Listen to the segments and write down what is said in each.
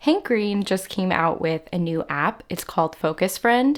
Hank Green just came out with a new app. It's called Focus Friend.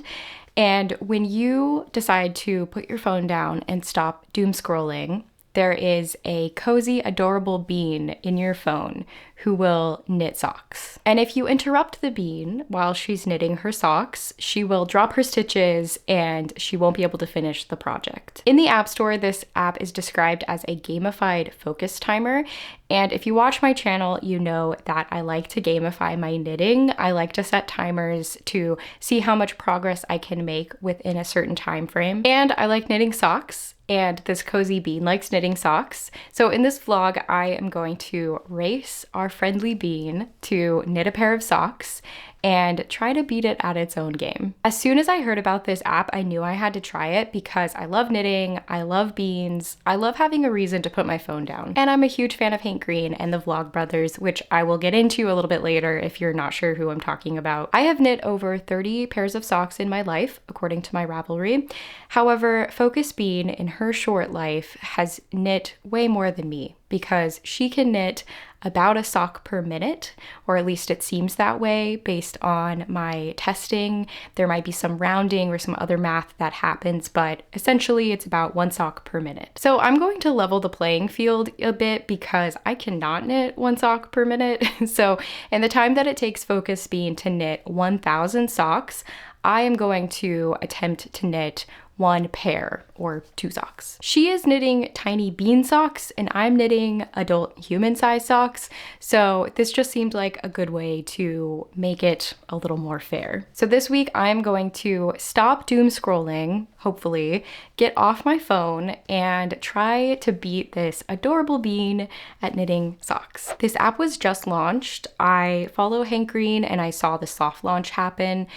And when you decide to put your phone down and stop doom scrolling, there is a cozy, adorable bean in your phone who will knit socks. And if you interrupt the bean while she's knitting her socks, she will drop her stitches and she won't be able to finish the project. In the App Store, this app is described as a gamified focus timer. And if you watch my channel, you know that I like to gamify my knitting. I like to set timers to see how much progress I can make within a certain time frame. And I like knitting socks. And this cozy bean likes knitting socks. So in this vlog, I am going to race our friendly bean to knit a pair of socks and try to beat it at its own game. As soon as I heard about this app, I knew I had to try it because I love knitting, I love beans, I love having a reason to put my phone down. And I'm a huge fan of Hank Green and the Vlogbrothers, which I will get into a little bit later if you're not sure who I'm talking about. I have knit over 30 pairs of socks in my life, according to my Ravelry. However, Focus Bean in her short life has knit way more than me because she can knit about a sock per minute, or at least it seems that way based on my testing. There might be some rounding or some other math that happens, but essentially it's about one sock per minute. So I'm going to level the playing field a bit because I cannot knit one sock per minute. So in the time that it takes Focus Bean to knit 1,000 socks, I am going to attempt to knit one pair or 2 socks. She is knitting tiny bean socks and I'm knitting adult human size socks. So this just seemed like a good way to make it a little more fair. So this week I'm going to stop doom scrolling, hopefully, get off my phone and try to beat this adorable bean at knitting socks. This app was just launched. I follow Hank Green and I saw the soft launch happen.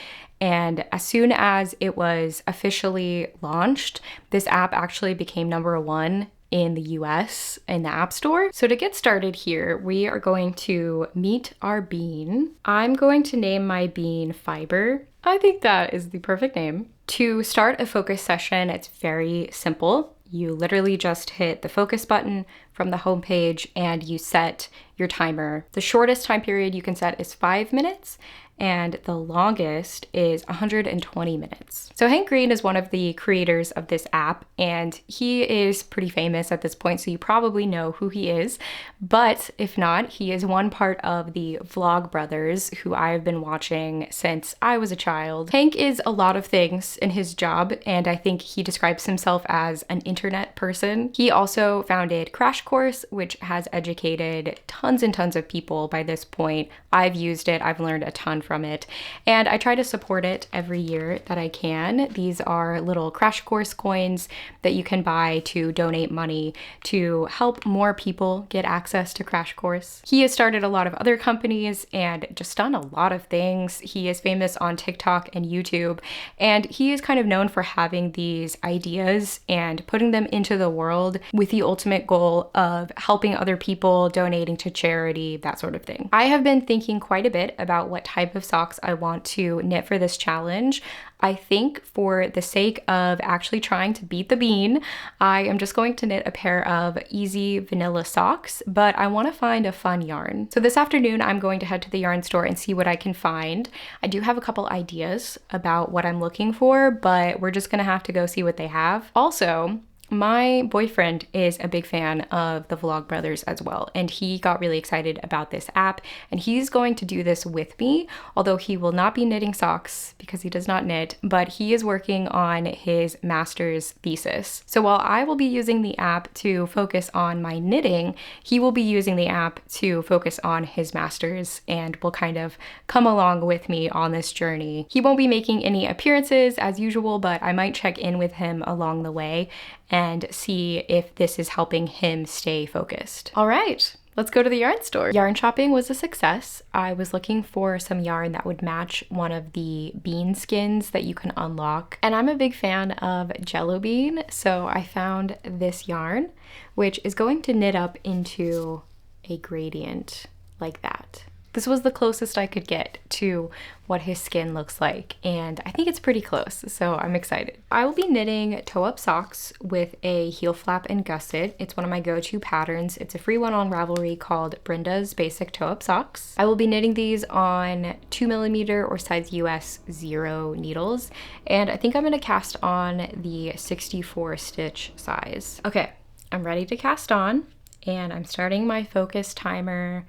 And as soon as it was officially launched, this app actually became #1 in the US in the App Store. So to get started here, we are going to meet our bean. I'm going to name my bean Fiber. I think that is the perfect name. To start a focus session, it's very simple. You literally just hit the focus button from the homepage and you set your timer. The shortest time period you can set is 5 minutes and the longest is 120 minutes. So Hank Green is one of the creators of this app and he is pretty famous at this point, so you probably know who he is. But if not, he is one part of the Vlogbrothers who I've been watching since I was a child. Hank is a lot of things in his job and I think he describes himself as an internet person. He also founded Crash Course, which has educated tons and tons of people by this point. I've used it, I've learned a ton from it, and I try to support it every year that I can. These are little Crash Course coins that you can buy to donate money to help more people get access to Crash Course. He has started a lot of other companies and just done a lot of things. He is famous on TikTok and YouTube, and he is kind of known for having these ideas and putting them into the world with the ultimate goal of helping other people, donating to charity, that sort of thing. I have been thinking quite a bit about what type of socks I want to knit for this challenge. I think for the sake of actually trying to beat the bean, I am just going to knit a pair of easy vanilla socks, but I want to find a fun yarn. So this afternoon, I'm going to head to the yarn store and see what I can find. I do have a couple ideas about what I'm looking for, but we're just gonna have to go see what they have. Also, my boyfriend is a big fan of the Vlogbrothers as well, and he got really excited about this app, and he's going to do this with me, although he will not be knitting socks because he does not knit, but he is working on his master's thesis. So while I will be using the app to focus on my knitting, he will be using the app to focus on his master's and will kind of come along with me on this journey. He won't be making any appearances as usual, but I might check in with him along the way and see if this is helping him stay focused. All right, let's go to the yarn store. Yarn shopping was a success. I was looking for some yarn that would match one of the bean skins that you can unlock. And I'm a big fan of Jello Bean, so I found this yarn, which is going to knit up into a gradient like that. This was the closest I could get to what his skin looks like, and I think it's pretty close, so I'm excited. I will be knitting toe-up socks with a heel flap and gusset. It's one of my go-to patterns. It's a free one on Ravelry called Brenda's Basic Toe-Up Socks. I will be knitting these on 2mm or size US 0 needles, and I think I'm gonna cast on the 64 stitch size. Okay, I'm ready to cast on, and I'm starting my focus timer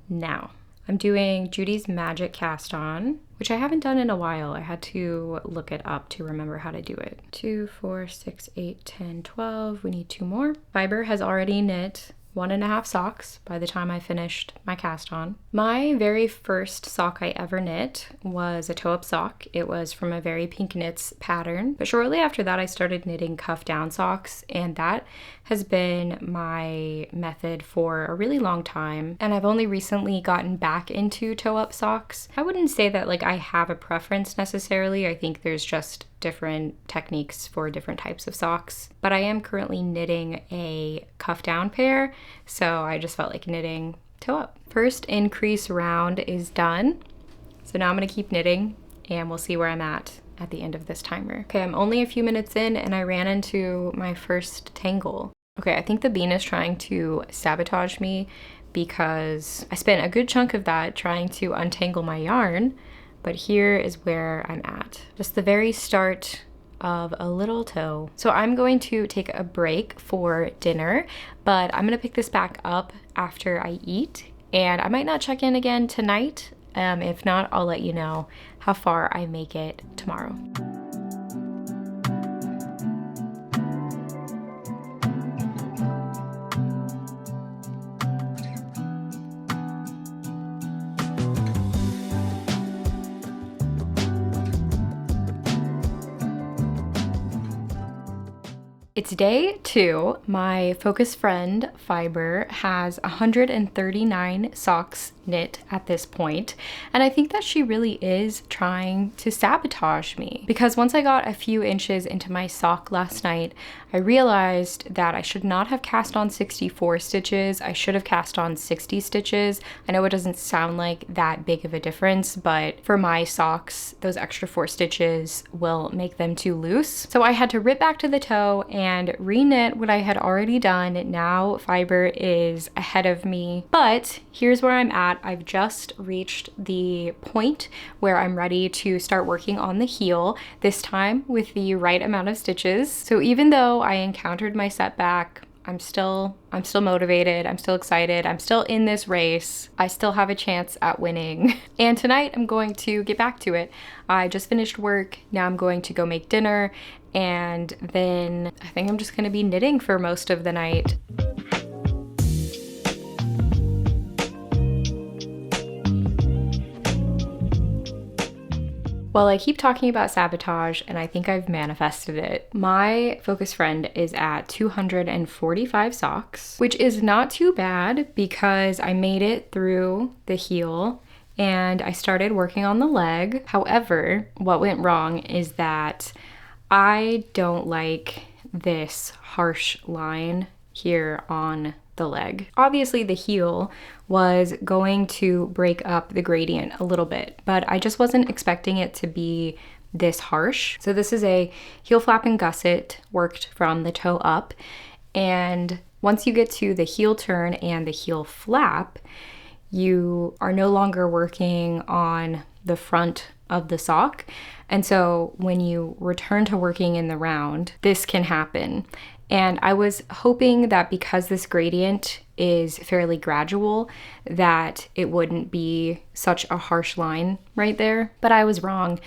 now. I'm doing Judy's Magic Cast On, which I haven't done in a while. I had to look it up to remember how to do it. 2, 4, 6, 8, 10, 12. We need 2 more. Fiber has already knit 1.5 socks by the time I finished my cast on. My very first sock I ever knit was a toe-up sock. It was from a Very Pink Knits pattern, but shortly after that I started knitting cuff down socks, and that has been my method for a really long time, and I've only recently gotten back into toe-up socks. I wouldn't say that like I have a preference necessarily. I think there's just different techniques for different types of socks, but I am currently knitting a cuff down pair, so I just felt like knitting toe up. First increase round is done, so now I'm gonna keep knitting and we'll see where I'm at the end of this timer. Okay, I'm only a few minutes in and I ran into my first tangle. Okay, I think the bean is trying to sabotage me because I spent a good chunk of that trying to untangle my yarn, but here is where I'm at. Just the very start of a little toe. So I'm going to take a break for dinner, but I'm gonna pick this back up after I eat, and I might not check in again tonight. If not, I'll let you know how far I make it tomorrow. It's day 2. My focus friend, Fiber, has 139 socks knit at this point, and I think that she really is trying to sabotage me, because once I got a few inches into my sock last night, I realized that I should not have cast on 64 stitches. I should have cast on 60 stitches. I know it doesn't sound like that big of a difference, but for my socks, those extra 4 stitches will make them too loose. So I had to rip back to the toe and re-knit what I had already done. Now Fiber is ahead of me, but here's where I'm at. I've just reached the point where I'm ready to start working on the heel, this time with the right amount of stitches. So even though I encountered my setback, I'm still motivated, I'm still excited, I'm still in this race. I still have a chance at winning. And tonight I'm going to get back to it. I just finished work, now I'm going to go make dinner, and then I think I'm just gonna be knitting for most of the night. Well, I keep talking about sabotage, and I think I've manifested it. My focus friend is at 245 socks, which is not too bad because I made it through the heel and I started working on the leg. However, what went wrong is that I don't like this harsh line here on the leg. Obviously the heel was going to break up the gradient a little bit, but I just wasn't expecting it to be this harsh. So this is a heel flap and gusset worked from the toe up, and once you get to the heel turn and the heel flap, you are no longer working on the front of the sock. And so when you return to working in the round, this can happen. And I was hoping that because this gradient is fairly gradual, that it wouldn't be such a harsh line right there, but I was wrong.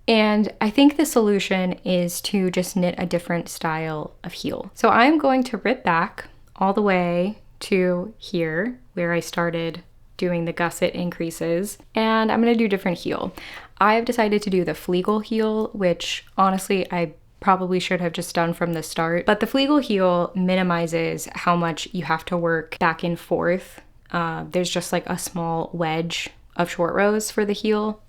And I think the solution is to just knit a different style of heel. So I'm going to rip back all the way to here where I started doing the gusset increases, and I'm gonna do different heel. I've decided to do the Flegel heel, which honestly I probably should have just done from the start, but the Flegel heel minimizes how much you have to work back and forth. There's just like a small wedge of short rows for the heel,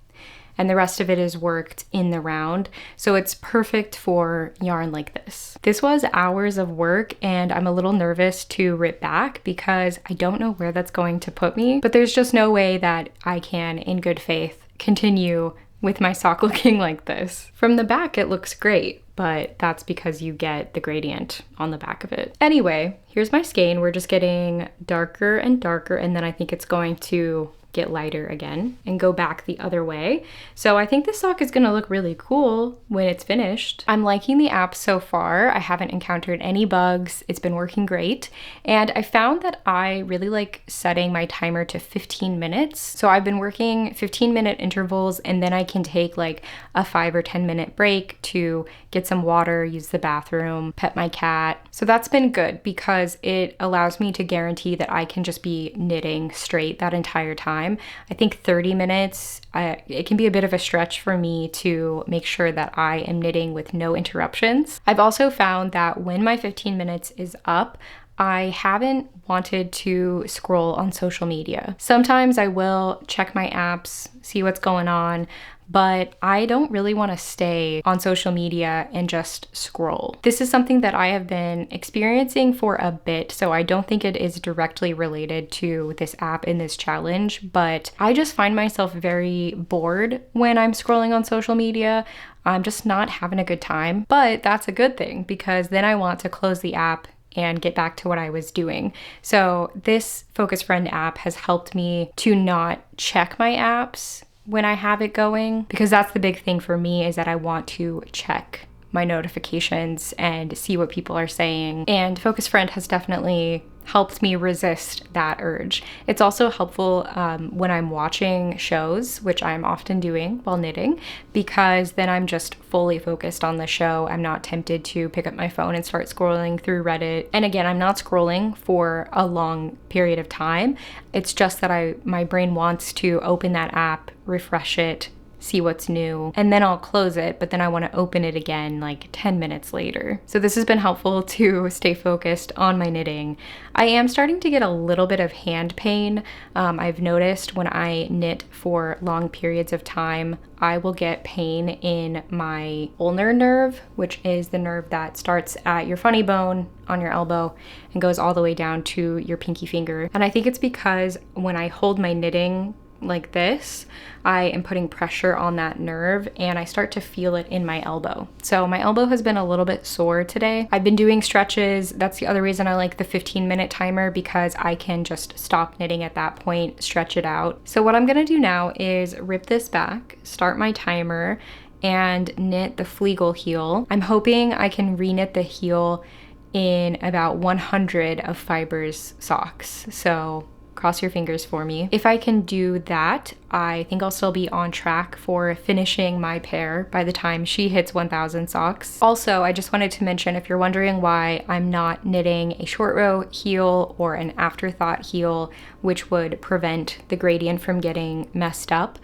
and the rest of it is worked in the round. So it's perfect for yarn like this. This was hours of work, and I'm a little nervous to rip back because I don't know where that's going to put me, but there's just no way that I can, in good faith, continue with my sock looking like this. From the back, it looks great, but that's because you get the gradient on the back of it. Anyway, here's my skein. We're just getting darker and darker, and then I think it's going to get lighter again and go back the other way. So I think this sock is gonna look really cool when it's finished. I'm liking the app so far. I haven't encountered any bugs. It's been working great. And I found that I really like setting my timer to 15 minutes. So I've been working 15-minute intervals, and then I can take like a 5 or 10-minute break to get some water, use the bathroom, pet my cat. So that's been good because it allows me to guarantee that I can just be knitting straight that entire time. I think 30 minutes, it can be a bit of a stretch for me to make sure that I am knitting with no interruptions. I've also found that when my 15 minutes is up, I haven't wanted to scroll on social media. Sometimes I will check my apps, see what's going on, but I don't really want to stay on social media and just scroll. This is something that I have been experiencing for a bit, so I don't think it is directly related to this app in this challenge, but I just find myself very bored when I'm scrolling on social media. I'm just not having a good time, but that's a good thing because then I want to close the app and get back to what I was doing. So this Focus Friend app has helped me to not check my apps when I have it going, because that's the big thing for me, is that I want to check my notifications and see what people are saying. And Focus Friend has definitely helped me resist that urge. It's also helpful when I'm watching shows, which I'm often doing while knitting, because then I'm just fully focused on the show. I'm not tempted to pick up my phone and start scrolling through Reddit. And again, I'm not scrolling for a long period of time. It's just that my brain wants to open that app, refresh it, see what's new, and then I'll close it, but then I want to open it again like 10 minutes later. So this has been helpful to stay focused on my knitting. I am starting to get a little bit of hand pain. I've noticed when I knit for long periods of time, I will get pain in my ulnar nerve, which is the nerve that starts at your funny bone on your elbow and goes all the way down to your pinky finger. And I think it's because when I hold my knitting like this, I am putting pressure on that nerve and I start to feel it in my elbow. So my elbow has been a little bit sore today. I've been doing stretches. That's the other reason I like the 15-minute timer, because I can just stop knitting at that point, stretch it out. So what I'm gonna do now is rip this back, start my timer, and knit the Flegel heel. I'm hoping I can reknit the heel in about 100 of Fiber's socks. So cross your fingers for me. If I can do that, I think I'll still be on track for finishing my pair by the time she hits 1,000 socks. Also, I just wanted to mention, if you're wondering why I'm not knitting a short row heel or an afterthought heel, which would prevent the gradient from getting messed up,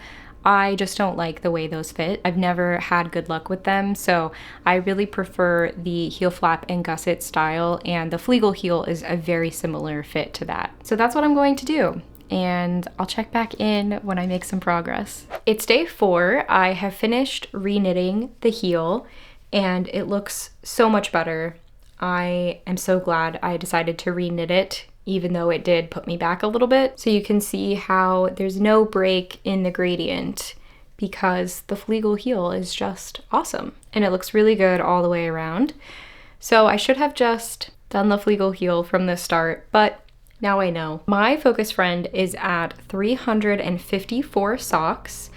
I just don't like the way those fit. I've never had good luck with them, so I really prefer the heel flap and gusset style, and the Flegel heel is a very similar fit to that. So that's what I'm going to do, and I'll check back in when I make some progress. It's day 4. I have finished re-knitting the heel, and it looks so much better. I am so glad I decided to re-knit it, even though it did put me back a little bit. So you can see how there's no break in the gradient because the Flegel heel is just awesome. And it looks really good all the way around. So I should have just done the Flegel heel from the start, but now I know. My Focus Friend is at 354 socks,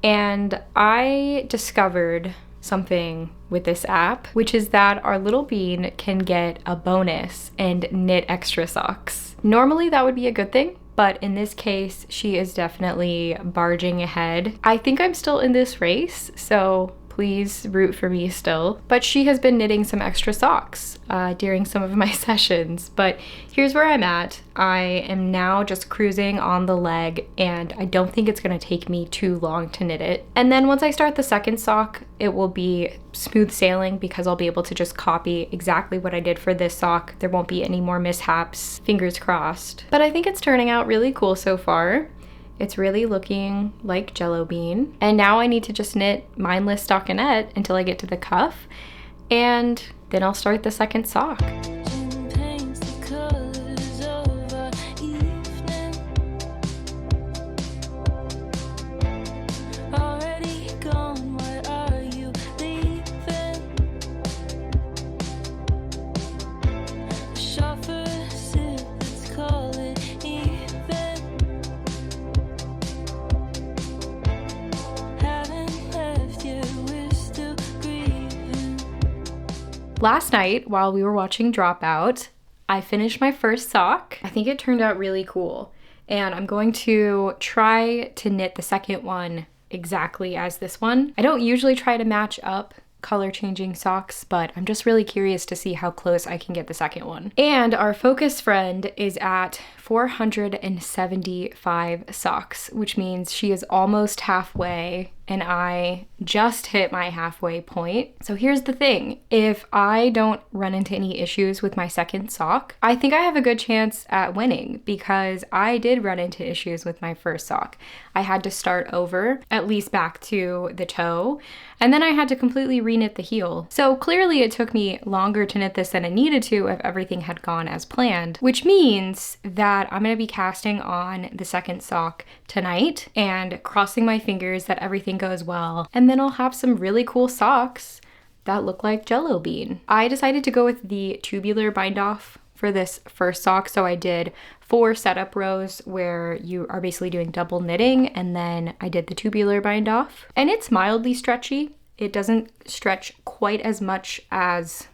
and I discovered something with this app, which is that our little bean can get a bonus and knit extra socks. Normally that would be a good thing, but in this case, she is definitely barging ahead. I think I'm still in this race, so please root for me still. But she has been knitting some extra socks during some of my sessions. But here's where I'm at. I am now just cruising on the leg, and I don't think it's gonna take me too long to knit it. And then once I start the second sock, it will be smooth sailing because I'll be able to just copy exactly what I did for this sock. There won't be any more mishaps, fingers crossed. But I think it's turning out really cool so far. It's really looking like Jello bean. And now I need to just knit mindless stockinette until I get to the cuff, and then I'll start the second sock. Last night, while we were watching Dropout, I finished my first sock. I think it turned out really cool. And I'm going to try to knit the second one exactly as this one. I don't usually try to match up color changing socks, but I'm just really curious to see how close I can get the second one. And our focus friend is at 475 socks, which means she is almost halfway and I just hit my halfway point. So here's the thing. If I don't run into any issues with my second sock, I think I have a good chance at winning, because I did run into issues with my first sock. I had to start over, at least back to the toe, and then I had to completely reknit the heel. So clearly it took me longer to knit this than it needed to if everything had gone as planned, which means that I'm gonna be casting on the second sock tonight and crossing my fingers that everything goes well. And then I'll have some really cool socks that look like Jello bean. I decided to go with the tubular bind off for this first sock. So I did 4 setup rows where you are basically doing double knitting, and then I did the tubular bind off. And it's mildly stretchy. It doesn't stretch quite as much as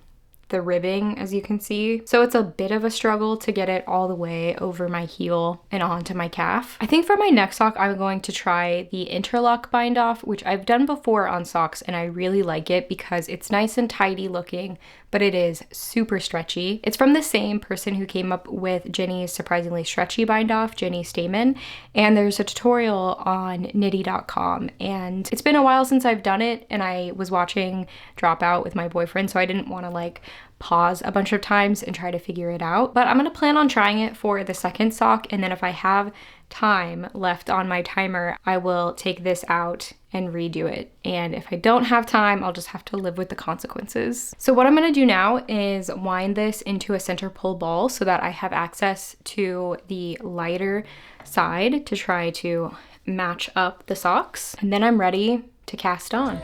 the ribbing, as you can see. So it's a bit of a struggle to get it all the way over my heel and onto my calf. I think for my next sock, I'm going to try the interlock bind off, which I've done before on socks, and I really like it because it's nice and tidy looking, but it is super stretchy. It's from the same person who came up with Jenny's surprisingly stretchy bind off, Jenny Stamen, and there's a tutorial on knitty.com, and it's been a while since I've done it, and I was watching Dropout with my boyfriend, so I didn't want to like pause a bunch of times and try to figure it out. But I'm gonna plan on trying it for the second sock, and then if I have time left on my timer, I will take this out and redo it. And if I don't have time, I'll just have to live with the consequences. So what I'm gonna do now is wind this into a center pull ball so that I have access to the lighter side to try to match up the socks. And then I'm ready to cast on.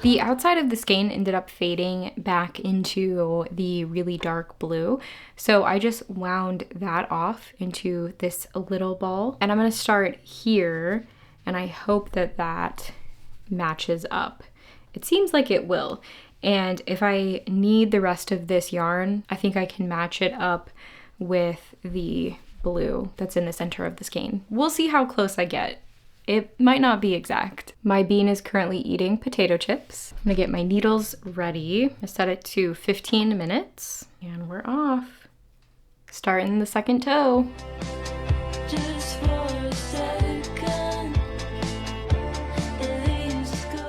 The outside of the skein ended up fading back into the really dark blue, so I just wound that off into this little ball. And I'm gonna start here, and I hope that that matches up. It seems like it will. And if I need the rest of this yarn, I think I can match it up with the blue that's in the center of the skein. We'll see how close I get. It might not be exact. My bean is currently eating potato chips. I'm gonna get my needles ready. I set it to 15 minutes and we're off. Starting the second toe.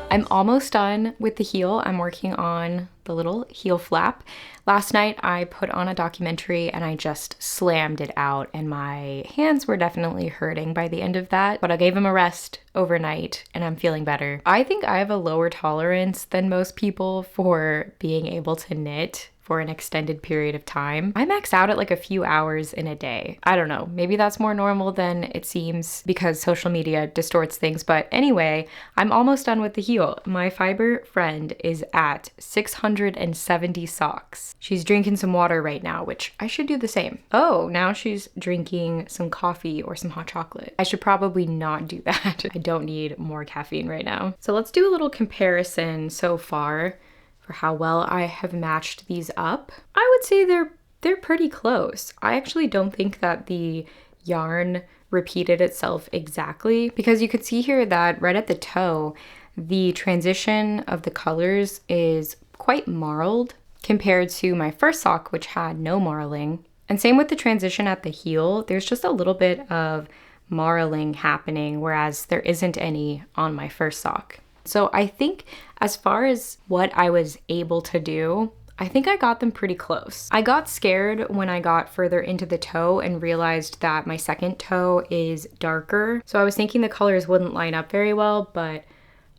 I'm almost done with the heel. I'm working on the little heel flap. Last night I put on a documentary and I just slammed it out, and my hands were definitely hurting by the end of that, but I gave them a rest overnight and I'm feeling better. I think I have a lower tolerance than most people for being able to knit for an extended period of time. I max out at like a few hours in a day. I don't know, maybe that's more normal than it seems because social media distorts things, but anyway, I'm almost done with the heel. My fiber friend is at 670 socks. She's drinking some water right now, which I should do the same. Oh, now she's drinking some coffee or some hot chocolate. I should probably not do that. I don't need more caffeine right now. So let's do a little comparison so far for how well I have matched these up. I would say they're pretty close. I actually don't think that the yarn repeated itself exactly, because you could see here that right at the toe, the transition of the colors is quite marled compared to my first sock, which had no marling. And same with the transition at the heel. There's just a little bit of marling happening, whereas there isn't any on my first sock. So I think As far as what I was able to do, I think I got them pretty close. I got scared when I got further into the toe and realized that my second toe is darker. So I was thinking the colors wouldn't line up very well, but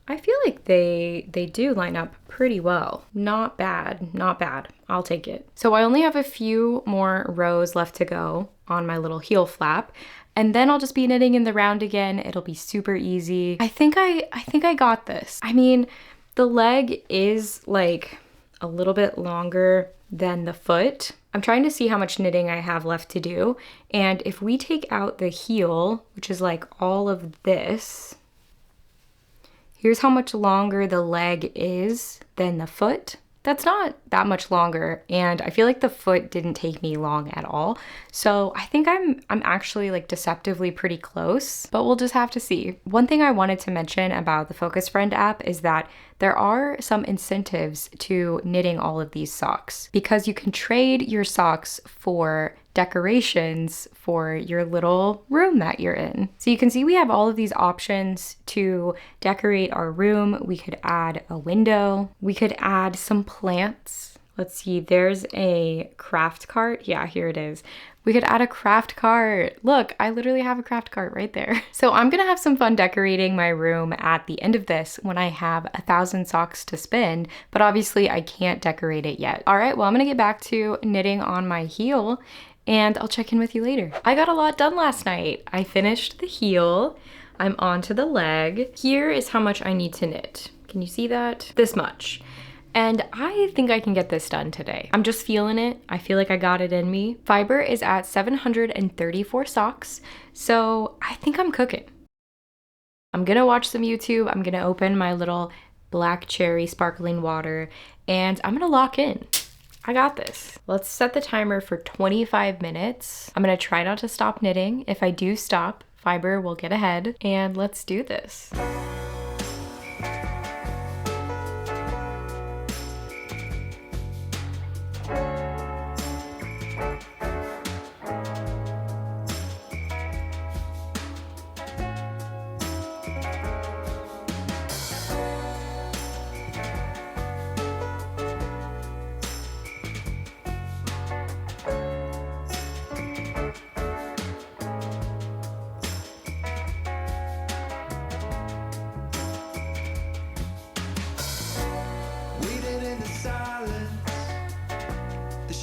I feel like they do line up pretty well. Not bad, not bad. I'll take it. So I only have a few more rows left to go on my little heel flap, and then I'll just be knitting in the round again. It'll be super easy. I think I got this. I mean, the leg is like a little bit longer than the foot. I'm trying to see how much knitting I have left to do. And if we take out the heel, which is like all of this, here's how much longer the leg is than the foot. That's not that much longer, and I feel like the foot didn't take me long at all. So I think I'm actually like deceptively pretty close, but we'll just have to see. One thing I wanted to mention about the Focus Friend app is that there are some incentives to knitting all of these socks, because you can trade your socks for decorations for your little room that you're in. So you can see we have all of these options to decorate our room. We could add a window. We could add some plants. Let's see, there's a craft cart. Yeah, here it is. We could add a craft cart. Look, I literally have a craft cart right there. So I'm gonna have some fun decorating my room at the end of this when I have 1,000 socks to spend, but obviously I can't decorate it yet. All right, well, I'm gonna get back to knitting on my heel, and I'll check in with you later. I got a lot done last night. I finished the heel. I'm on to the leg. Here is how much I need to knit. Can you see that? This much. And I think I can get this done today. I'm just feeling it. I feel like I got it in me. Fiber is at 734 socks, so I think I'm cooking. I'm gonna watch some YouTube. I'm gonna open my little black cherry sparkling water, and I'm gonna lock in. I got this. Let's set the timer for 25 minutes. I'm gonna try not to stop knitting. If I do stop, Fiber will get ahead, and let's do this.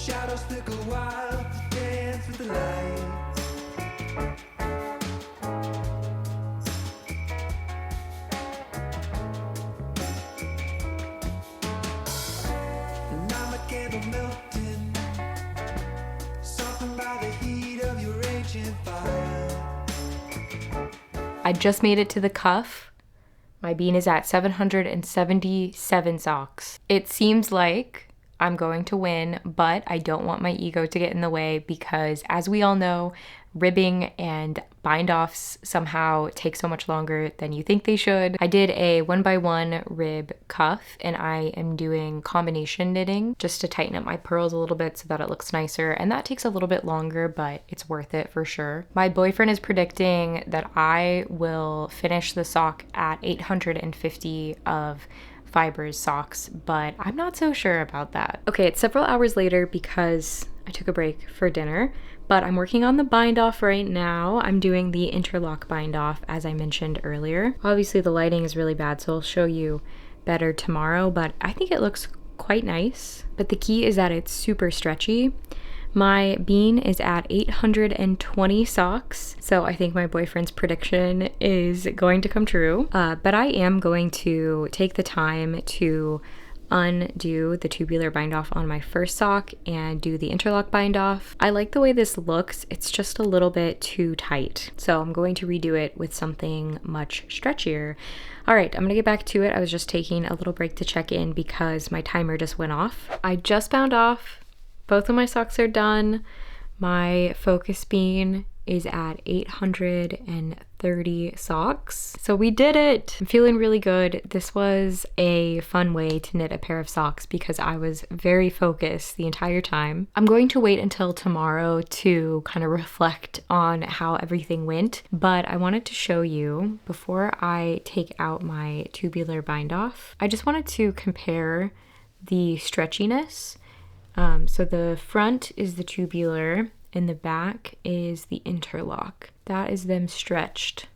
Shadows flicker wild, dance with the light. And I'm a candle melting, softened by the heat of your ancient fire. I just made it to the cuff. My bean is at 777 socks. It seems like I'm going to win, but I don't want my ego to get in the way because, as we all know, ribbing and bind-offs somehow take so much longer than you think they should. I did a 1x1 rib cuff, and I am doing combination knitting just to tighten up my pearls a little bit so that it looks nicer, and that takes a little bit longer, but it's worth it for sure. My boyfriend is predicting that I will finish the sock at 850 of Fiber's socks, but I'm not so sure about that. Okay, it's several hours later because I took a break for dinner, but I'm working on the bind off right now. I'm doing the interlock bind off, as I mentioned earlier. Obviously the lighting is really bad, so I'll show you better tomorrow, but I think it looks quite nice. But the key is that it's super stretchy. My bean is at 820 socks, so I think my boyfriend's prediction is going to come true. But I am going to take the time to undo the tubular bind off on my first sock and do the interlock bind off. I like the way this looks. It's just a little bit too tight, so I'm going to redo it with something much stretchier. All right, I'm gonna get back to it. I was just taking a little break to check in because my timer just went off. I just bound off. Both of my socks are done. My focus bean is at 830 30 socks. So we did it. I'm feeling really good. This was a fun way to knit a pair of socks because I was very focused the entire time. I'm going to wait until tomorrow to kind of reflect on how everything went, but I wanted to show you before I take out my tubular bind off. I just wanted to compare the stretchiness. So the front is the tubular and the back is the interlock. That is them stretched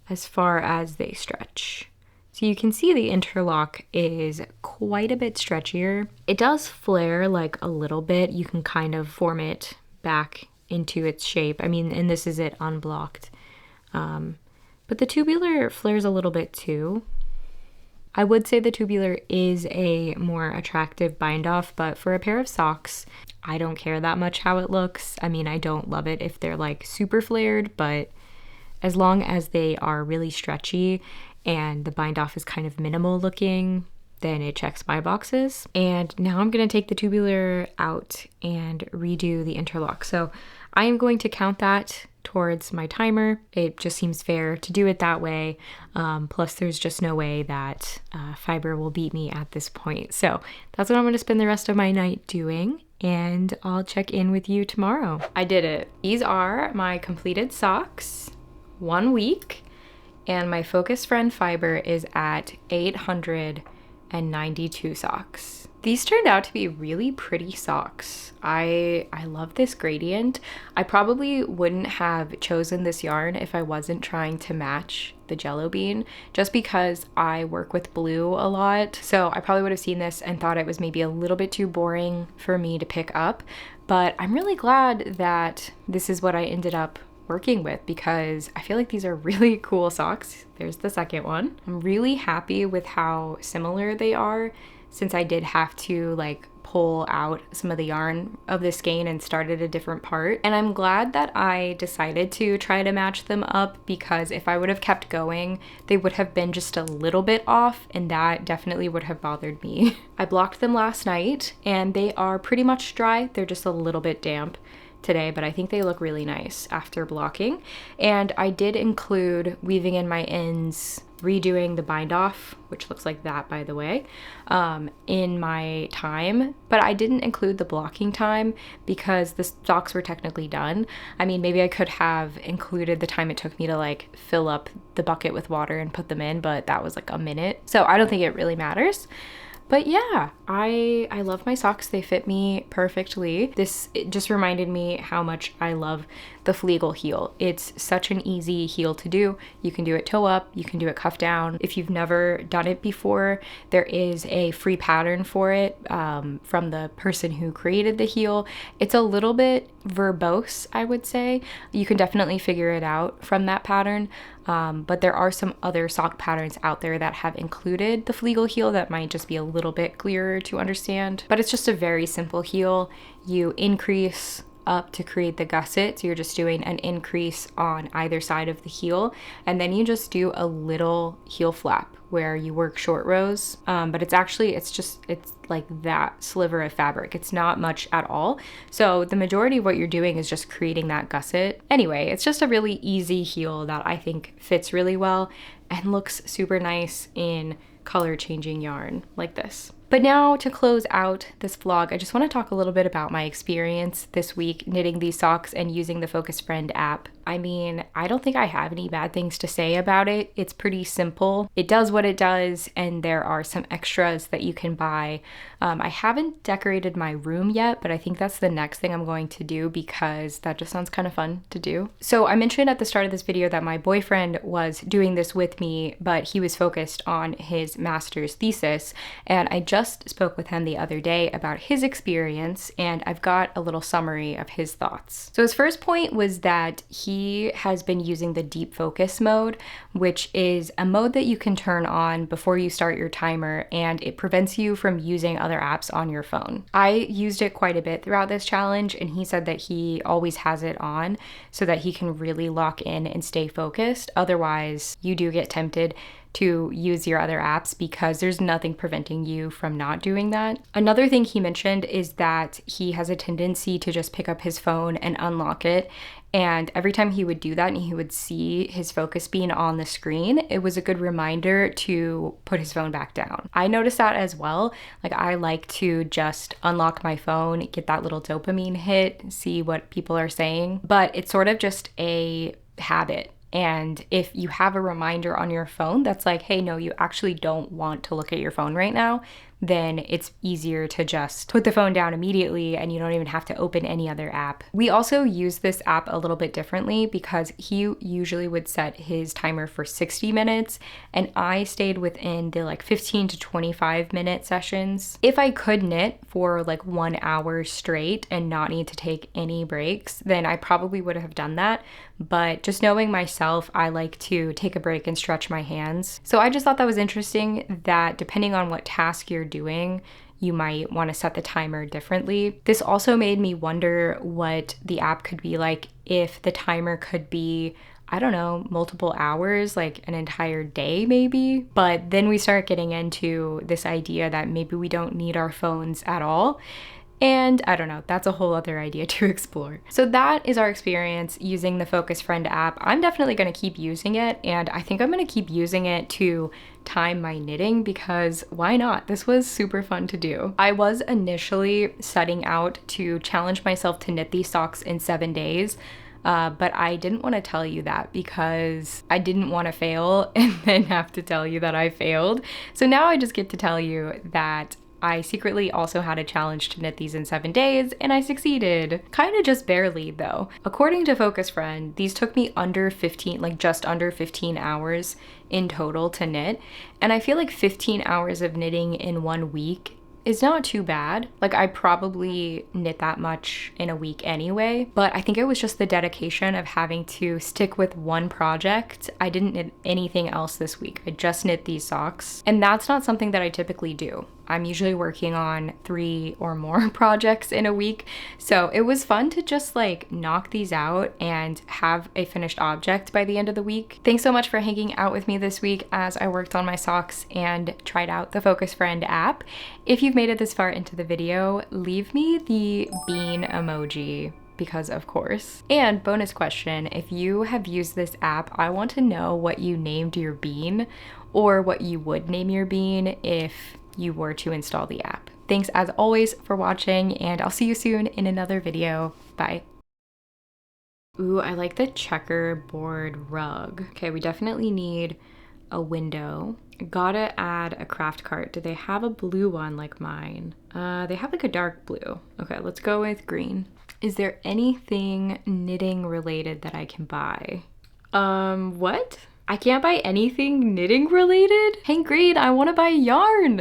as far as they stretch. So you can see the interlock is quite a bit stretchier. It does flare like a little bit. You can kind of form it back into its shape. I mean, and this is it unblocked. But the tubular flares a little bit too. I would say the tubular is a more attractive bind off, but for a pair of socks, I don't care that much how it looks. I mean, I don't love it if they're like super flared, but as long as they are really stretchy and the bind off is kind of minimal looking, then it checks my boxes. And now I'm gonna take the tubular out and redo the interlock. So I am going to count that towards my timer. It just seems fair to do it that way. Plus there's just no way that fiber will beat me at this point. So that's what I'm gonna spend the rest of my night doing, and I'll check in with you tomorrow. I did it. These are my completed socks, 1 week, and my Focus Friend fiber is at 892 socks. These turned out to be really pretty socks. I love this gradient. I probably wouldn't have chosen this yarn if I wasn't trying to match the Jello bean, just because I work with blue a lot. So I probably would have seen this and thought it was maybe a little bit too boring for me to pick up. But I'm really glad that this is what I ended up working with, because I feel like these are really cool socks. There's the second one. I'm really happy with how similar they are, since I did have to like pull out some of the yarn of the skein and start at a different part. And I'm glad that I decided to try to match them up, because if I would have kept going, they would have been just a little bit off, and that definitely would have bothered me. I blocked them last night and they are pretty much dry. They're just a little bit damp today, but I think they look really nice after blocking. And I did include weaving in my ends, redoing the bind off, which looks like that by the way, in my time, but I didn't include the blocking time because the socks were technically done. I mean, maybe I could have included the time it took me to like fill up the bucket with water and put them in, but that was like a minute, so I don't think it really matters. But yeah, I love my socks. They fit me perfectly. It just reminded me how much I love the Flegel heel. It's such an easy heel to do. You can do it toe up, you can do it cuff down. If you've never done it before, there is a free pattern for it from the person who created the heel. It's a little bit verbose, I would say. You can definitely figure it out from that pattern. But there are some other sock patterns out there that have included the Flegel heel that might just be a little bit clearer to understand. But it's just a very simple heel. You increase up to create the gusset, so you're just doing an increase on either side of the heel, and then you just do a little heel flap where you work short rows, but it's like that sliver of fabric. It's not much at all, so the majority of what you're doing is just creating that gusset. Anyway, it's just a really easy heel that I think fits really well and looks super nice in color changing yarn like this. But now to close out this vlog, I just want to talk a little bit about my experience this week knitting these socks and using the Focus Friend app. I mean, I don't think I have any bad things to say about it. It's pretty simple. It does what it does, and there are some extras that you can buy. I haven't decorated my room yet, but I think that's the next thing I'm going to do because that just sounds kind of fun to do. So I mentioned at the start of this video that my boyfriend was doing this with me, but he was focused on his master's thesis, and I just spoke with him the other day about his experience, and I've got a little summary of his thoughts. So his first point was that he has been using the deep focus mode, which is a mode that you can turn on before you start your timer, and it prevents you from using other apps on your phone. I used it quite a bit throughout this challenge, and he said that he always has it on so that he can really lock in and stay focused. Otherwise, you do get tempted to use your other apps because there's nothing preventing you from not doing that. Another thing he mentioned is that he has a tendency to just pick up his phone and unlock it. And every time he would do that and he would see his focus being on the screen, it was a good reminder to put his phone back down. I noticed that as well. Like, I like to just unlock my phone, get that little dopamine hit, see what people are saying. But it's sort of just a habit. And if you have a reminder on your phone that's like, hey, no, you actually don't want to look at your phone right now, then it's easier to just put the phone down immediately and you don't even have to open any other app. We also use this app a little bit differently because he usually would set his timer for 60 minutes and I stayed within the like 15 to 25 minute sessions. If I could knit for like 1 hour straight and not need to take any breaks, then I probably would have done that. But just knowing myself, I like to take a break and stretch my hands. So I just thought that was interesting that depending on what task you're doing, you might want to set the timer differently. This also made me wonder what the app could be like if the timer could be, I don't know, multiple hours, like an entire day maybe. But then we start getting into this idea that maybe we don't need our phones at all. And I don't know, that's a whole other idea to explore. So that is our experience using the Focus Friend app. I'm definitely going to keep using it, and I think I'm going to keep using it to time my knitting because why not? This was super fun to do. I was initially setting out to challenge myself to knit these socks in 7 days. But I didn't want to tell you that because I didn't want to fail and then have to tell you that I failed. So now I just get to tell you that I secretly also had a challenge to knit these in 7 days and I succeeded. Kind of just barely though. According to Focus Friend, these took me under 15, like just under 15 hours in total to knit. And I feel like 15 hours of knitting in 1 week is not too bad. Like, I probably knit that much in a week anyway, but I think it was just the dedication of having to stick with one project. I didn't knit anything else this week. I just knit these socks. And that's not something that I typically do. I'm usually working on 3 or more projects in a week. So it was fun to just like knock these out and have a finished object by the end of the week. Thanks so much for hanging out with me this week as I worked on my socks and tried out the Focus Friend app. If you've made it this far into the video, leave me the bean emoji because of course. And bonus question, if you have used this app, I want to know what you named your bean or what you would name your bean if you were to install the app. Thanks as always for watching, and I'll see you soon in another video. Bye. Ooh, I like the checkerboard rug. Okay, we definitely need a window. Gotta add a craft cart. Do they have a blue one like mine? They have like a dark blue. Okay, let's go with green. Is there anything knitting related that I can buy? What? I can't buy anything knitting related? Hey, Green, I want to buy yarn.